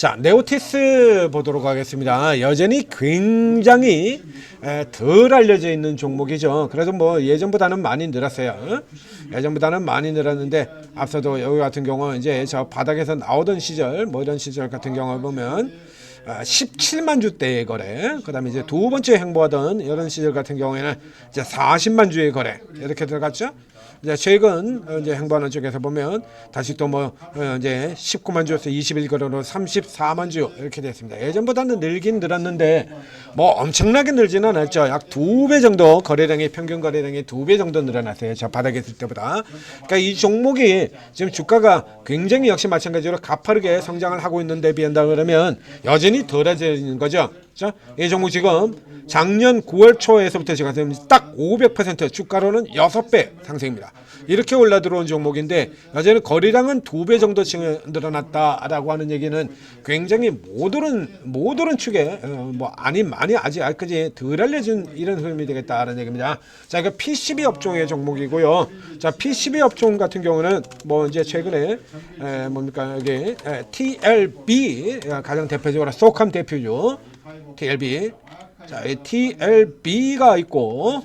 자, 네오티스 보도록 하겠습니다. 여전히 굉장히 덜 알려져 있는 종목이죠. 그래도 뭐 예전보다는 많이 늘었어요. 예전보다는 많이 늘었는데 앞서도 여기 같은 경우 이제 저 바닥에서 나오던 시절, 뭐 이런 시절 같은 경우 보면 17만 주대의 거래, 그 다음에 이제 두 번째 행보하던 이런 시절 같은 경우에는 이제 40만 주의 거래 이렇게 들어갔죠. 이제 최근 이제 행보하는 쪽에서 보면 다시 또 뭐 이제 19만 주에서 21거래로 34만 주 이렇게 됐습니다. 예전보다는 늘긴 늘었는데 뭐 엄청나게 늘지는 않았죠. 약 2배 정도 거래량이 평균 거래량이 2배 정도 늘어났어요. 저 바닥에 있을 때보다. 그러니까 이 종목이 지금 주가가 굉장히 역시 마찬가지로 가파르게 성장을 하고 있는 데 비한다 그러면 여전히 덜해지는 거죠. 자, 이 종목 지금 작년 9월 초에서부터 지금 딱 500% 주가로는 6배 상승입니다. 이렇게 올라 들어온 종목인데 여전히 거래량은 2배 정도 늘어났다라고 하는 얘기는 굉장히 못 오른 축에 뭐 아니 많이 아직까지 덜 알려진 이런 흐름이 되겠다라는 얘기입니다. 자, 이거 PCB 업종의 종목이고요. 자, PCB 업종 같은 경우는 뭐 이제 최근에 뭡니까 여기 TLB 가장 대표적으로 소캄 대표죠. TLB. 자, 이 TLB가 있고,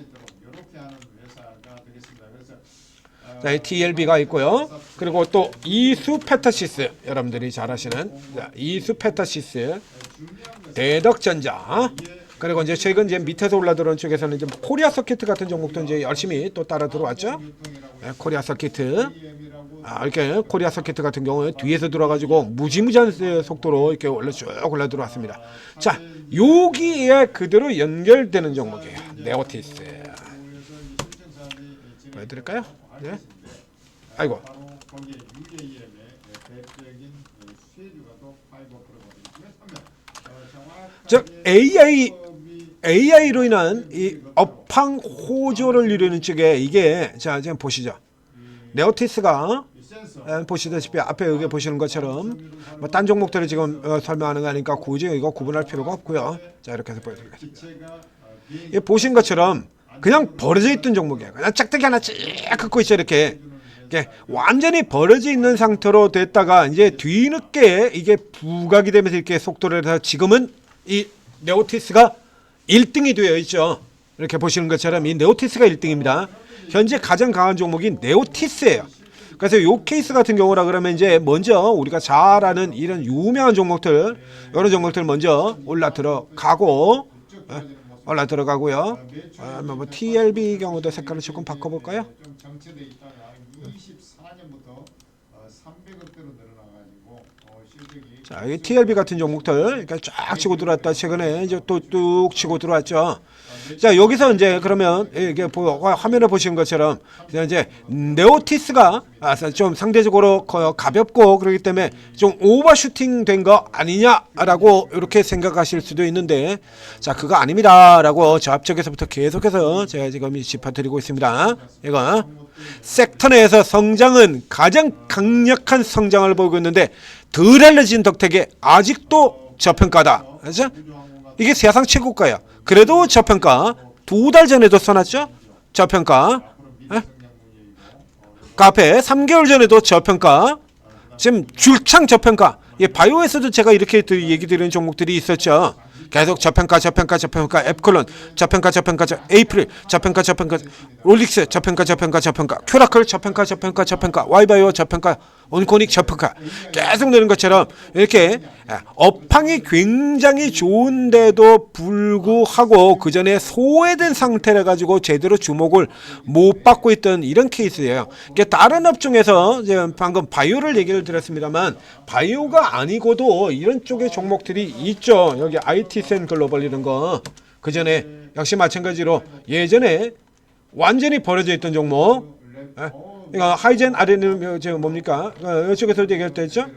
자, 이 TLB가 있고요. 그리고 또 이수페타시스, 여러분들이 잘 아시는 이수페타시스, 대덕전자. 그리고 이제 최근 이제 밑에서 올라들어온 쪽에서는 이제 코리아 서킷 같은 종목도 이제 열심히 또 따라 들어왔죠. 네, 코리아 서킷. 이렇게 코리아 서킷 같은 경우에 뒤에서 들어가지고 무지무지한 속도로 이렇게 쭉 올라 들어왔습니다. 자, 여기에 그대로 연결되는 종목이에요. 네오티스. 보여드릴까요? 네. 아이고. 즉 AI로 인한 이 업황 호조를 이루는 쪽에 이게 자 지금 보시죠. 네오티스가 보시다시피 앞에 여기 보시는 것처럼 뭐 딴 종목들을 지금 설명하는 거 아니까 굳이 이거 구분할 필요가 없고요. 자, 이렇게 해서 보여드리겠습니다. 보신 것처럼 그냥 벌어져 있던 종목이에요. 그냥 짝대기 하나 쭉 긋고 있죠. 이렇게 완전히 벌어져 있는 상태로 됐다가 이제 뒤늦게 이게 부각이 되면서 이렇게 속도를 해서 지금은 이 네오티스가 1등이 되어 있죠. 이렇게 보시는 것처럼 이 네오티스가 1등입니다. 현재 가장 강한 종목이 네오티스예요. 그래서 요 케이스 같은 경우라 그러면 이제 먼저 우리가 잘 아는 이런 유명한 종목들, 이런 종목들 먼저 올라 들어가고요. 뭐 TLB 경우도 색깔을 조금 바꿔볼까요? 자, 이 TLB 같은 종목들 이렇게 쫙 치고 들어왔다. 최근에 이제 또 뚝 치고 들어왔죠. 자, 여기서 이제 그러면 이게 화면에 보시는 것처럼 이제 네오티스가 좀 상대적으로 가볍고 그렇기 때문에 좀 오버슈팅 된 거 아니냐라고 이렇게 생각하실 수도 있는데, 자, 그거 아닙니다라고 저 앞쪽에서부터 계속해서 제가 지금 짚어드리고 있습니다. 이거 섹터 내에서 성장은 가장 강력한 성장을 보이고 있는데 덜 알려진 덕택에 아직도 저평가다. 그렇죠? 이게 세상 최고가야. 그래도 저평가 2달 전에도 써놨죠? 저평가. 그 앞에 3개월 전에도 저평가. 지금 줄창 저평가. 바이오에서도 제가 이렇게 얘기 드리는 종목들이 있었죠. 계속 저평가 앱클론 저평가 에이프릴 저평가 롤릭스 저평가 큐라클 저평가 와이바이오 저평가 온코닉 저평가 계속 내는 것처럼 이렇게 업황이 굉장히 좋은데도 불구하고 그 전에 소외된 상태라 가지고 제대로 주목을 못 받고 있던 이런 케이스예요. 다른 업종에서 방금 바이오를 얘기를 드렸습니다만 바이오가 아니고도 이런 쪽의 종목들이 있죠. 여기 IT센 글로벌 이런 거 그 전에 역시 마찬가지로 예전에 완전히 버려져 있던 종목. 이거 하이젠 아레는 뭡니까? 이쪽에서도 얘기했죠.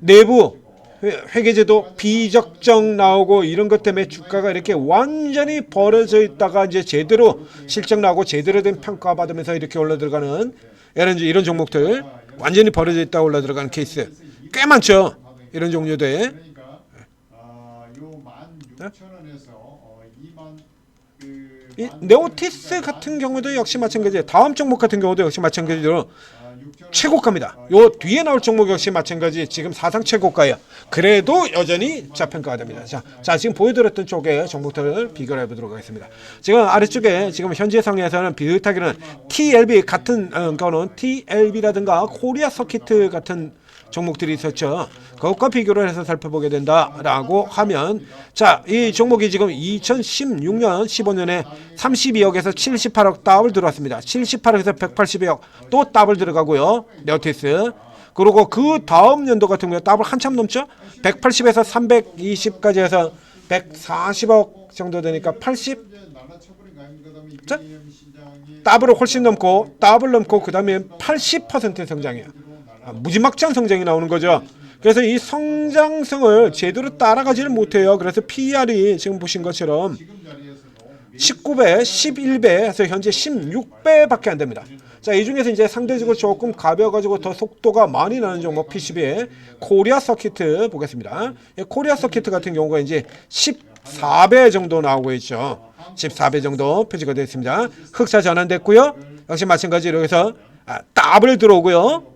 내부 회계제도 비적정 나오고 이런 것 때문에 주가가 이렇게 완전히 벌어져 있다가 이제 제대로 실적 나오고 제대로 된 평가 받으면서 이렇게 올라 들어가는 이런 종목들 완전히 벌어져 있다 올라 들어가는 케이스 꽤 많죠. 이런 종류들. 이 네오티스 같은 경우도 역시 마찬가지예요. 다음 종목 같은 경우도 역시 마찬가지로 최고가입니다. 요 뒤에 나올 종목 역시 마찬가지 지금 사상 최고가예요. 그래도 여전히 저평가가 됩니다. 자 지금 보여드렸던 쪽에 종목들을 비교를 해보도록 하겠습니다. 지금 아래쪽에 지금 현재 상황에서는 비슷하게는 TLB 같은 거는 TLB라든가 코리아 서키트 같은 종목들이 있었죠. 그것과 비교를 해서 살펴보게 된다라고 하면 자, 이 종목이 지금 2016년 15년에 32억에서 78억 더블 들어왔습니다. 78억에서 182억 또 더블 들어가고요. 네오티스. 그리고 그 다음 연도 같은 경우에 더블 한참 넘죠. 180에서 320까지 해서 140억 정도 되니까 80. 자, 더블을 훨씬 넘고 더블 넘고 그 다음에 80% 성장이에요. 무지막지한 성장이 나오는 거죠. 그래서 이 성장성을 제대로 따라가지를 못해요. 그래서 PER이 지금 보신 것처럼 19배, 11배 해서 현재 16배밖에 안 됩니다. 자, 이 중에서 이제 상대적으로 조금 가벼워가지고 더 속도가 많이 나는 종목 PCB의 코리아 서키트 보겠습니다. 코리아 서키트 같은 경우가 이제 14배 정도 나오고 있죠. 14배 정도 표시가 되어 있습니다. 흑사 전환됐고요. 역시 마찬가지로 여기서 더블 들어오고요.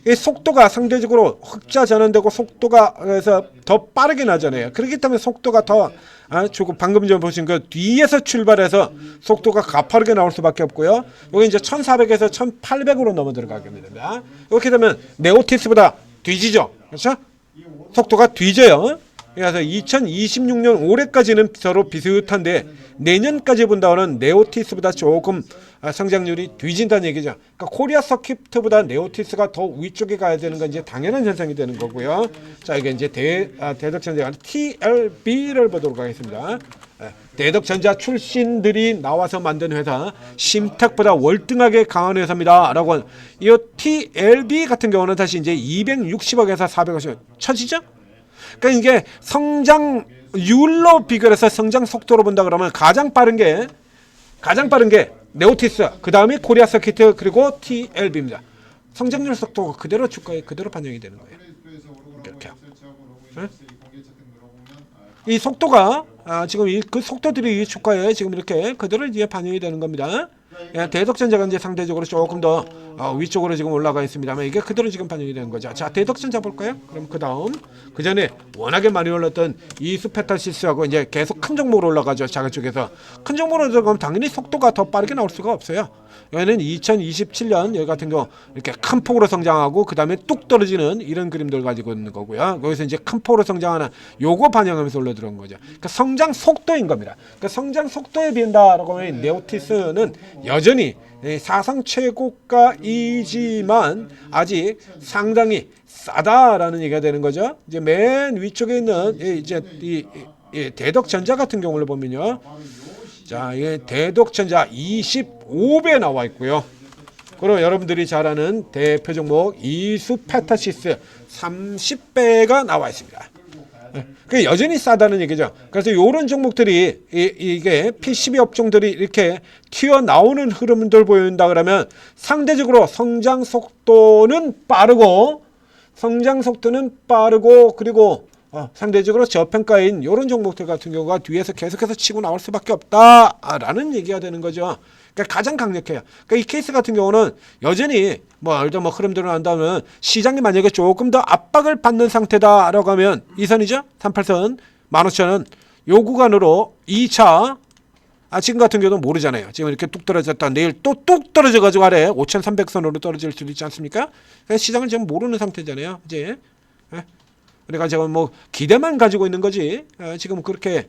이 속도가 상대적으로 흑자 전환되고 속도가 그래서 더 빠르게 나잖아요. 그렇기 때문에 속도가 더 조금 방금 전 보신 그 뒤에서 출발해서 속도가 가파르게 나올 수밖에 없고요. 여기 이제 1400에서 1800으로 넘어 들어가게 됩니다. 이렇게 되면 네오티스보다 뒤지죠. 그렇죠? 속도가 뒤져요. 그래서 2026년 올해까지는 서로 비슷한데 내년까지 본다고는 네오티스보다 조금 성장률이 뒤진다는 얘기죠. 그러니까 코리아 서킷보다 네오티스가 더 위쪽에 가야 되는 건 이제 당연한 현상이 되는 거고요. 자, 이게 이제 대덕전자 TLB를 보도록 하겠습니다. 대덕전자 출신들이 나와서 만든 회사, 심탁보다 월등하게 강한 회사입니다. 라고 이 TLB 같은 경우는 다시 이제 260억에서 450억 쳐지죠? 그러니까 이게 성장률로 비교해서 성장 속도로 본다 그러면 가장 빠른 게 네오티스, 그 다음에 코리아 서키트, 그리고 TLB입니다. 성장률 속도가 그대로 주가에 그대로 반영이 되는 거예요. 이렇게요. 이 속도가 지금 그 속도들이 이 주가에 지금 이렇게 그대로 이제 반영이 되는 겁니다. 대덕전자가 이제 상대적으로 조금 더 위쪽으로 지금 올라가 있습니다만 이게 그대로 지금 반영이 되는 거죠. 자, 대덕전자 볼까요? 그럼 그 다음 그 전에 워낙에 많이 올랐던 이수페타시스하고 이제 계속 큰 종목으로 올라가죠. 작은 쪽에서 큰 종목으로 들어가면 당연히 속도가 더 빠르게 나올 수가 없어요. 여기는 2027년 여기 같은 경우 이렇게 큰 폭으로 성장하고 그 다음에 뚝 떨어지는 이런 그림들 가지고 있는 거고요. 거기서 이제 큰 폭으로 성장하는 요거 반영하면서 올라 들어온 거죠. 그러니까 성장 속도인 겁니다. 그러니까 성장 속도에 비한다라고 하면 네오티스는 여전히 사상 최고가이지만 아직 상당히 싸다라는 얘기가 되는 거죠. 이제 맨 위쪽에 있는 이제 이 대덕전자 같은 경우를 보면요. 자, 이게 대덕전자 25배 나와 있고요. 그리고 여러분들이 잘 아는 대표 종목 이수페타시스 30배가 나와 있습니다. 그 여전히 싸다는 얘기죠. 그래서 이런 종목들이 이게 PCB 업종들이 이렇게 튀어나오는 흐름들 보인다 그러면 상대적으로 성장 속도는 빠르고 그리고 상대적으로 저평가인 이런 종목들 같은 경우가 뒤에서 계속해서 치고 나올 수밖에 없다라는 얘기가 되는 거죠. 그러니까 가장 강력해요. 그러니까 이 케이스 같은 경우는 여전히 일단 흐름대로 난다면 시장이 만약에 조금 더 압박을 받는 상태다라고 하면 이 선이죠. 38선 15,000원 요 구간으로 2차 지금 같은 경우는 모르잖아요. 지금 이렇게 뚝 떨어졌다 내일 또 뚝 떨어져 가지고 아래 5,300선으로 떨어질 수도 있지 않습니까? 그러니까 시장을 지금 모르는 상태잖아요. 이제 그러니까 제가 기대만 가지고 있는 거지 지금 그렇게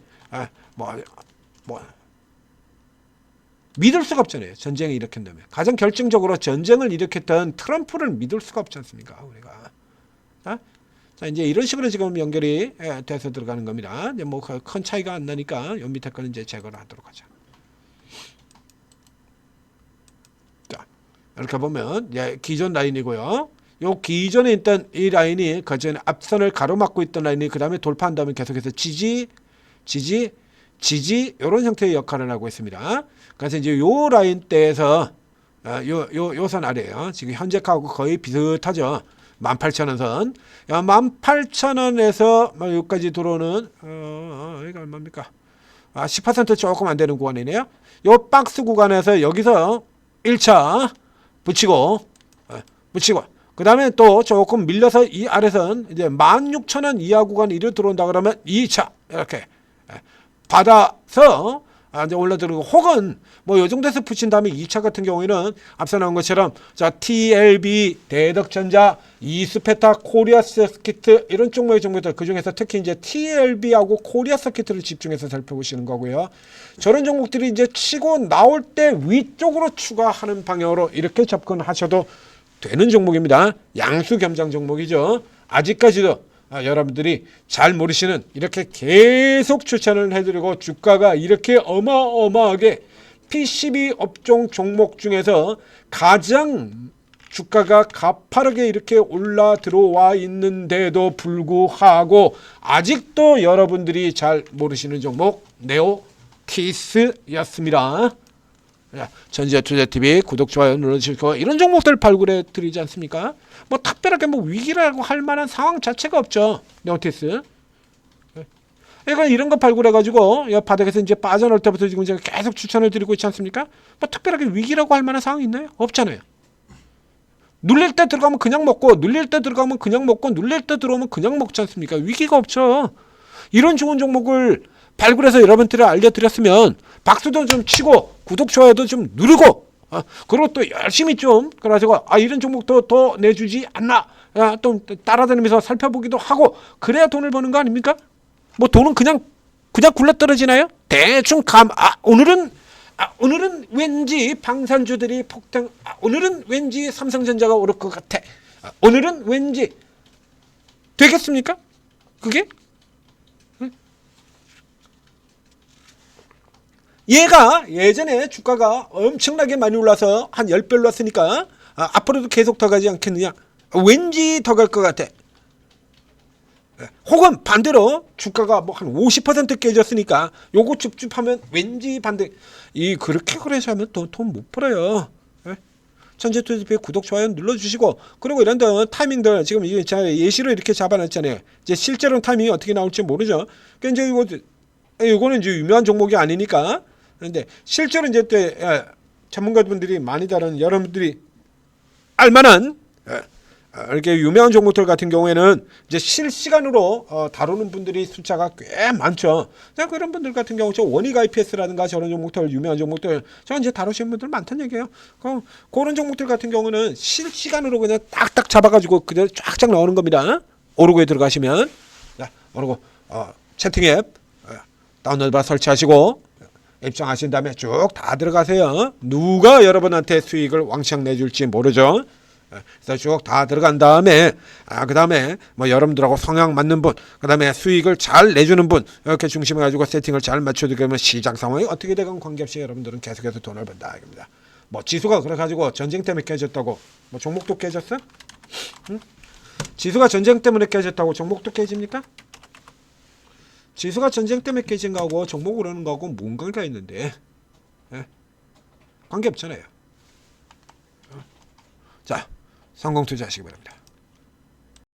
믿을 수가 없잖아요. 전쟁을 일으킨다면 가장 결정적으로 전쟁을 일으켰던 트럼프를 믿을 수가 없지 않습니까? 우리가 자 이제 이런 식으로 지금 연결이 돼서 들어가는 겁니다. 이제 큰 차이가 안 나니까 요 밑에 거는 이제 제거를 하도록 하죠. 자 이렇게 보면 기존 라인이고요. 요 기존에 있던 이 라인이 그전에 앞선을 가로막고 있던 라인이 그 다음에 돌파한 다음에 계속해서 지지 이런 형태의 역할을 하고 있습니다. 그래서 이제 요 라인대에서 요 선 아래에요. 지금 현재가하고 거의 비슷하죠. 18,000원 선. 18,000원에서 여기까지 들어오는 이거 얼마입니까? 10% 조금 안 되는 구간이네요. 요 박스 구간에서 여기서 1차 붙이고 붙이고 그 다음에 또 조금 밀려서 이 아래선 이제 16,000원 이하 구간 이로 들어온다 그러면 2차 이렇게 받아서 이제 올려드리고 혹은 뭐 요 정도에서 붙인 다음에 2차 같은 경우에는 앞서 나온 것처럼 자 TLB, 대덕전자, 이스페타, 코리아 서키트 이런 종목의 종목들 그 중에서 특히 이제 TLB하고 코리아 서키트를 집중해서 살펴보시는 거고요. 저런 종목들이 이제 치고 나올 때 위쪽으로 추가하는 방향으로 이렇게 접근하셔도 되는 종목입니다. 양수 겸장 종목이죠. 아직까지도 여러분들이 잘 모르시는 이렇게 계속 추천을 해드리고 주가가 이렇게 어마어마하게 PCB 업종 종목 중에서 가장 주가가 가파르게 이렇게 올라 들어와 있는데도 불구하고 아직도 여러분들이 잘 모르시는 종목 네오티스였습니다. 전지투자TV 구독, 좋아요 눌러주시고 이런 종목들 발굴해 드리지 않습니까? 뭐 특별하게 뭐 위기라고 할 만한 상황 자체가 없죠. 네오티스. 그러니까 이런 거 발굴해 가지고 바닥에서 이제 빠져나올 때부터 지금 제가 계속 추천을 드리고 있지 않습니까? 뭐 특별하게 위기라고 할 만한 상황이 있나요? 없잖아요. 눌릴 때 들어가면 그냥 먹고 눌릴 때 들어가면 그냥 먹고 눌릴 때 들어오면 그냥 먹지 않습니까? 위기가 없죠. 이런 좋은 종목을 발굴해서 여러분들이 알려드렸으면 박수도 좀 치고 구독, 좋아요도 좀 누르고 그리고 또 열심히 좀 그래가지고 이런 종목도 더 내주지 않나 또 따라다니면서 살펴보기도 하고 그래야 돈을 버는 거 아닙니까? 뭐 돈은 그냥 굴러떨어지나요? 대충 오늘은 왠지 방산주들이 폭등 오늘은 왠지 삼성전자가 오를 것 같아 오늘은 왠지 되겠습니까? 그게? 얘가 예전에 주가가 엄청나게 많이 올라서 한 10배 올랐으니까 앞으로도 계속 더 가지 않겠느냐. 왠지 더 갈 것 같아. 혹은 반대로 주가가 뭐 한 50% 깨졌으니까 요거 줍줍하면 왠지 반대. 그렇게 그래서 하면 돈 못 벌어요. 전지투자TV 구독, 좋아요 눌러주시고 그리고 이런 타이밍들 지금 예시로 이렇게 잡아놨잖아요. 이제 실제로는 타이밍이 어떻게 나올지 모르죠. 그러니까 이제 이거는 이제 유명한 종목이 아니니까. 그런데 실제로 이제 또 전문가분들이 많이 다루는 여러분들이 알만한 이렇게 유명한 종목들 같은 경우에는 이제 실시간으로 다루는 분들이 숫자가 꽤 많죠. 그런 분들 같은 경우 원익 IPS라든가 저런 종목들 유명한 종목들 저 이제 다루시는 분들 많다는 얘기예요. 그런 종목들 같은 경우는 실시간으로 그냥 딱딱 잡아가지고 그대로 쫙쫙 나오는 겁니다. 오르고에 들어가시면 오르고 채팅 앱 다운로드 받아 설치하시고 입장하신 다음에 쭉 다 들어가세요. 누가 여러분한테 수익을 왕창 내줄지 모르죠. 그래서 쭉 다 들어간 다음에 그 다음에 뭐 여러분들하고 성향 맞는 분, 그 다음에 수익을 잘 내주는 분 이렇게 중심해 가지고 세팅을 잘 맞춰두면 시장 상황이 어떻게 되건 관계없이 여러분들은 계속해서 돈을 번다 이겁니다. 뭐 지수가 그래 가지고 전쟁 때문에 깨졌다고 뭐 종목도 깨졌어? 응? 지수가 전쟁 때문에 깨졌다고 종목도 깨집니까? 지수가 전쟁 때문에 깨진 거하고 종목 오르는 거하고 뭔 관계가 있는데 관계 없잖아요. 자, 성공 투자하시기 바랍니다.